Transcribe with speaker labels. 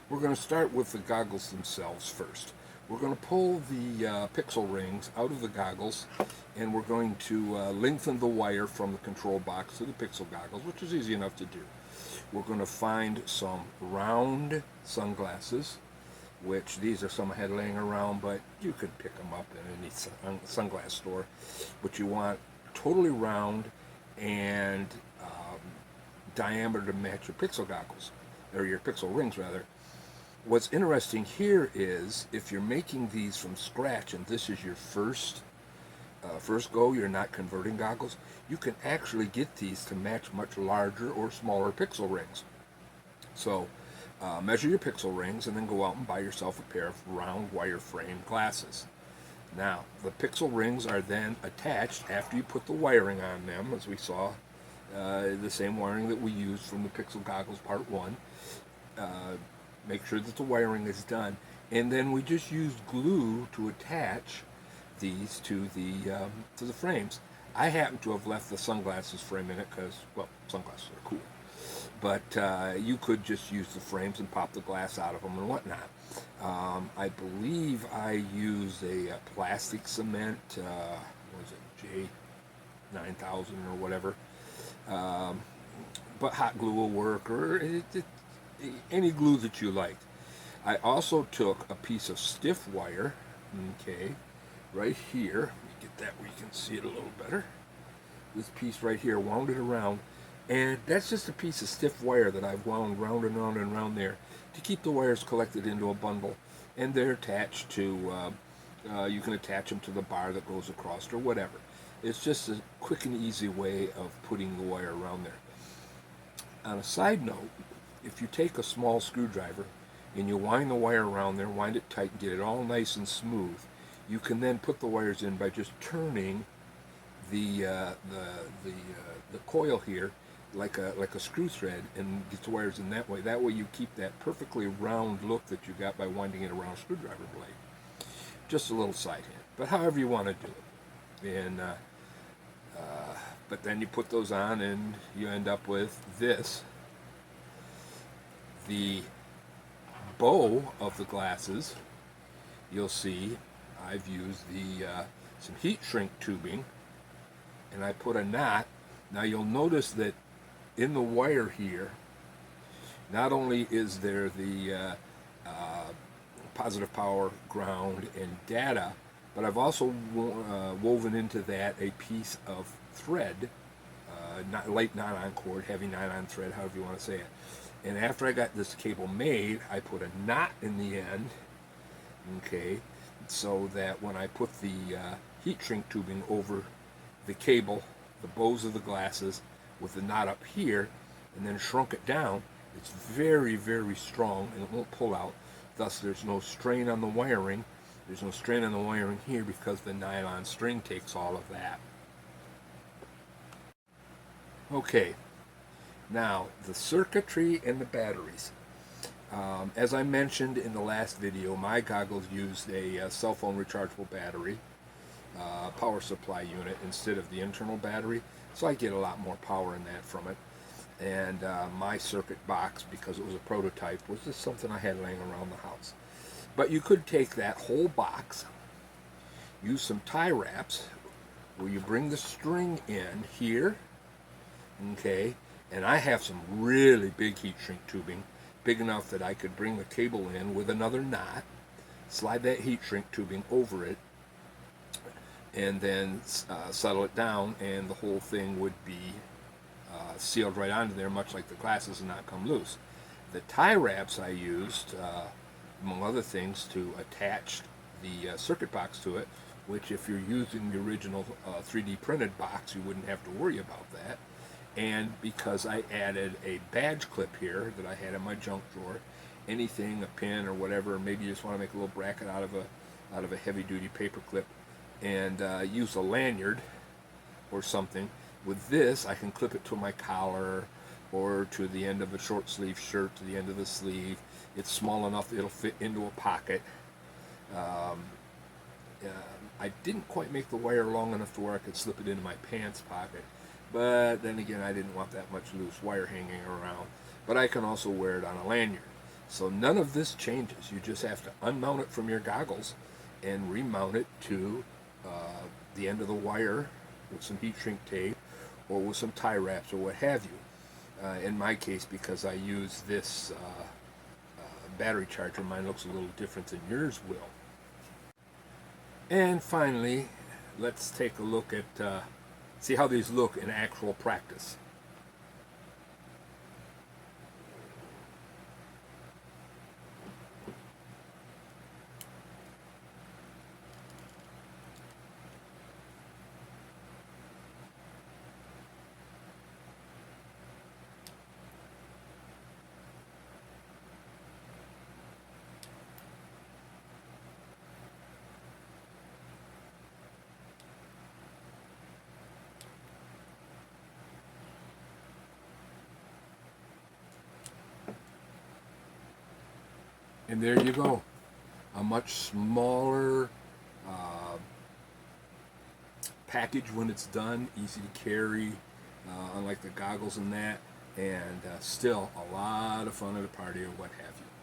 Speaker 1: We're going to start with the goggles themselves first. We're going to pull the pixel rings out of the goggles, and we're going to lengthen the wire from the control box to the pixel goggles, which is easy enough to do. We're going to find some round sunglasses, which these are some I had laying around, but you could pick them up in any sunglass store. But you want totally round and diameter to match your pixel goggles, or your pixel rings rather. What's interesting here is if you're making these from scratch and this is your first go, you're not converting goggles, you can actually get these to match much larger or smaller pixel rings. So measure your pixel rings and then go out and buy yourself a pair of round wireframe glasses. Now, the pixel rings are then attached after you put the wiring on them, as we saw, the same wiring that we used from the pixel goggles part 1. Make sure that the wiring is done, and then we just used glue to attach these to the frames. I happen to have left the sunglasses frame in it because, well, sunglasses are cool, but you could just use the frames and pop the glass out of them and whatnot. I believe I used a plastic cement, what was it, J9000 or whatever, but hot glue will work, or any glue that you like. I also took a piece of stiff wire, okay, right here. Let me get that where you can see it a little better. This piece right here, wound it around, and that's just a piece of stiff wire that I've wound round and round and round there to keep the wires collected into a bundle, and they're attached to, you can attach them to the bar that goes across or whatever. It's just a quick and easy way of putting the wire around there. On a side note, if you take a small screwdriver and you wind the wire around there, wind it tight and get it all nice and smooth, you can then put the wires in by just turning the coil here like a screw thread and get the wires in that way. That way you keep that perfectly round look that you got by winding it around a screwdriver blade. Just a little side hint, but however you want to do it. And but then you put those on and you end up with this. The bow of the glasses, you'll see I've used some heat shrink tubing, and I put a knot. Now you'll notice that in the wire here, not only is there the positive power, ground, and data, but I've also woven into that a piece of thread, light nylon cord, heavy nylon thread, however you want to say it. And after I got this cable made, I put a knot in the end, okay, so that when I put the heat shrink tubing over the cable, the bows of the glasses, with the knot up here, and then shrunk it down, it's very, very strong and it won't pull out. Thus, there's no strain on the wiring. There's no strain on the wiring here because the nylon string takes all of that. Okay. Now, the circuitry and the batteries. As I mentioned in the last video, my goggles used a cell phone rechargeable battery power supply unit instead of the internal battery, so I get a lot more power in that from it. And my circuit box, because it was a prototype, was just something I had laying around the house. But you could take that whole box, use some tie wraps, where you bring the string in here, okay, and I have some really big heat shrink tubing, big enough that I could bring the cable in with another knot, slide that heat shrink tubing over it, and then settle it down, and the whole thing would be sealed right onto there, much like the glasses, and not come loose. The tie wraps I used, among other things, to attach the circuit box to it, which if you're using the original 3D printed box, you wouldn't have to worry about that. And because I added a badge clip here that I had in my junk drawer, anything, a pin or whatever, maybe you just want to make a little bracket out of a heavy-duty paper clip, and use a lanyard or something. With this, I can clip it to my collar or to the end of a short sleeve shirt, to the end of the sleeve. It's small enough that it'll fit into a pocket. I didn't quite make the wire long enough to where I could slip it into my pants pocket, but then again, I didn't want that much loose wire hanging around. But I can also wear it on a lanyard. So none of this changes. You just have to unmount it from your goggles and remount it to the end of the wire with some heat shrink tape or with some tie wraps or what have you. In my case, because I use this battery charger, mine looks a little different than yours will. And finally, let's take a look at, see how these look in actual practice. And there you go, a much smaller package when it's done, easy to carry, unlike the goggles and that, and still a lot of fun at a party or what have you.